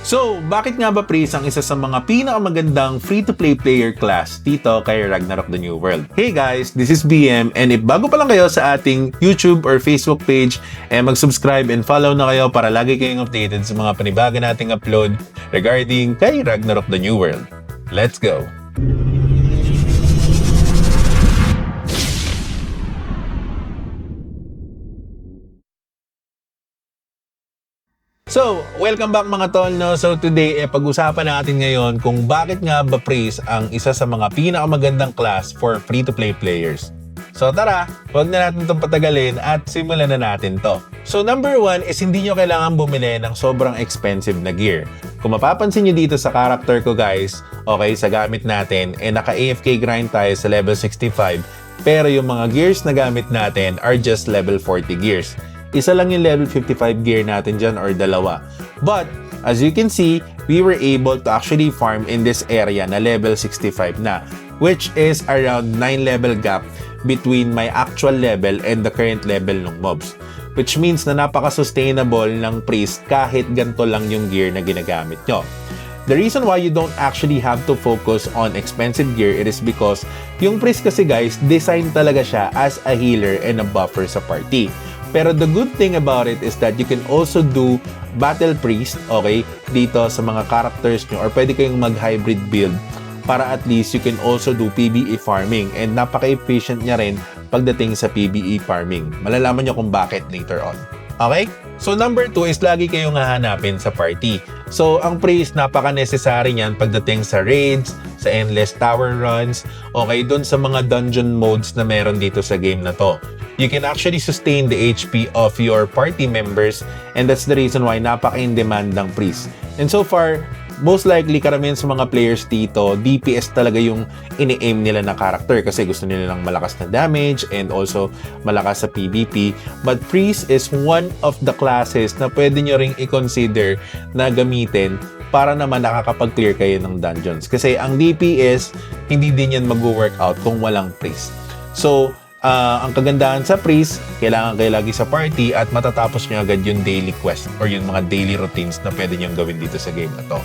So, bakit nga ba Priest ang isa sa mga pinakamagandang free-to-play player class dito kay Ragnarok The New World? Hey guys, this is BM, and if bago pa lang kayo sa ating YouTube or Facebook page, mag-subscribe and follow na kayo para lagi kayong updated sa mga panibago nating upload regarding kay Ragnarok The New World. Let's go! So, welcome back mga tol, no? So today, pag-usapan natin ngayon kung bakit nga ba Priest ang isa sa mga pinakamagandang class for free-to-play players. So tara, huwag na natin itong patagalin at simulan na natin to. So number 1 is hindi nyo kailangan bumili ng sobrang expensive na gear. Kung mapapansin nyo dito sa character ko guys, okay, sa gamit natin, naka-AFK grind tayo sa level 65, pero yung mga gears na gamit natin are just level 40 gears. Isa lang yung level 55 gear natin dyan or dalawa. But, as you can see, we were able to actually farm in this area na level 65 na, which is around 9 level gap between my actual level and the current level ng mobs. Which means na napaka-sustainable ng Priest kahit ganito lang yung gear na ginagamit nyo. The reason why you don't actually have to focus on expensive gear, it is because yung Priest kasi guys, design talaga siya as a healer and a buffer sa party. Pero the good thing about it is that you can also do Battle Priest, okay, dito sa mga characters nyo, or pwede kayong mag-hybrid build para at least you can also do PvE farming, and napaka-efficient niya rin pagdating sa PvE farming. Malalaman nyo kung bakit later on. Okay? So number 2 is lagi kayong hahanapin sa party. So ang Priest, napaka-necessary niyan pagdating sa raids, sa endless tower runs, okay, dun sa mga dungeon modes na meron dito sa game na to. You can actually sustain the HP of your party members, and that's the reason why napaka-in-demand ng Priest. And so far, most likely karamihan sa mga players dito, DPS talaga yung ini-aim nila na character kasi gusto nila ng malakas na damage and also malakas sa PvP. But Priest is one of the classes na pwede nyo ring i-consider na gamitin para naman nakakapag-clear kayo ng dungeons. Kasi ang DPS, hindi din yan mag-workout kung walang Priest. So, ang kagandahan sa Priest, kailangan kayo lagi sa party at matatapos nyo agad yung daily quest or yung mga daily routines na pwede nyo gawin dito sa game na to.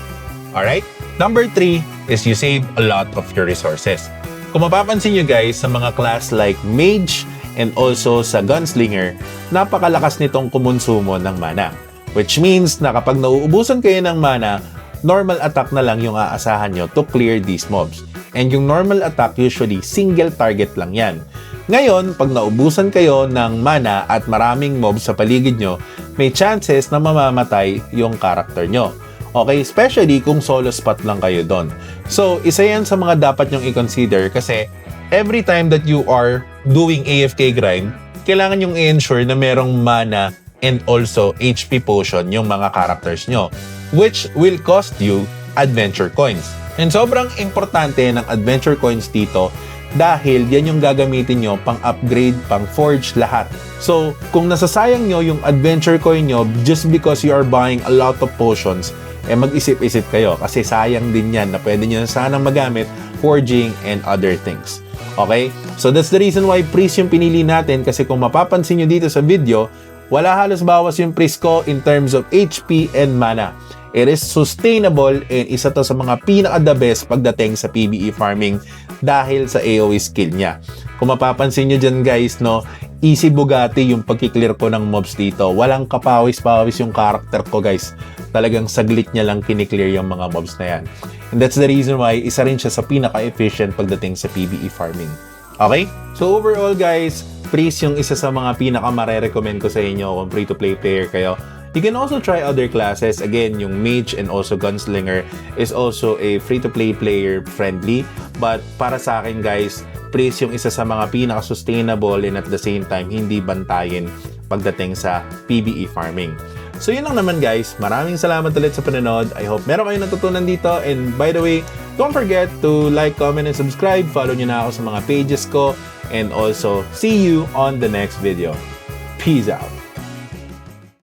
Alright? Number 3 is you save a lot of your resources. Kung mapapansin nyo guys, sa mga class like Mage and also sa Gunslinger, napakalakas nitong kumonsumo ng mana. Which means na kapag nauubusan kayo ng mana, normal attack na lang yung aasahan nyo to clear these mobs. And yung normal attack usually single target lang yan. Ngayon, pag naubusan kayo ng mana at maraming mobs sa paligid nyo, may chances na mamamatay yung character nyo. Okay, especially kung solo spot lang kayo doon. So, isa yan sa mga dapat nyong i-consider kasi every time that you are doing AFK grind, kailangan nyong i-ensure na merong mana and also HP potion yung mga characters nyo, which will cost you adventure coins. And sobrang importante ng adventure coins dito dahil yan yung gagamitin nyo pang-upgrade, pang-forge, lahat. So, kung nasasayang nyo yung adventure coin nyo just because you are buying a lot of potions, mag-isip-isip kayo kasi sayang din yan na pwede nyo sanang magamit forging and other things. Okay? So, that's the reason why Priest yung pinili natin kasi kung mapapansin nyo dito sa video, wala halos bawas yung Priest ko in terms of HP and mana. It is sustainable and isa to sa mga pinaka-the best pagdating sa PvE farming dahil sa AoE skill niya. Kung mapapansin nyo dyan guys, no, easy bugati yung pagkiklear ko ng mobs dito. Walang kapawis-pawis yung character ko guys. Talagang saglit niya lang kiniklear yung mga mobs na yan. And that's the reason why isa rin siya sa pinaka-efficient pagdating sa PvE farming. Okay? So overall guys, Priest yung isa sa mga pinaka-mare-recommend ko sa inyo kung free-to-play player kayo. You can also try other classes. Again, yung Mage and also Gunslinger is also a free-to-play player friendly. But para sa akin guys, Priest yung isa sa mga pinaka-sustainable and at the same time hindi bantayin pagdating sa PvE farming. So yun lang naman guys. Maraming salamat ulit sa panonood. I hope meron kayong natutunan dito. And by the way, don't forget to like, comment, and subscribe. Follow nyo na ako sa mga pages ko. And also, see you on the next video. Peace out.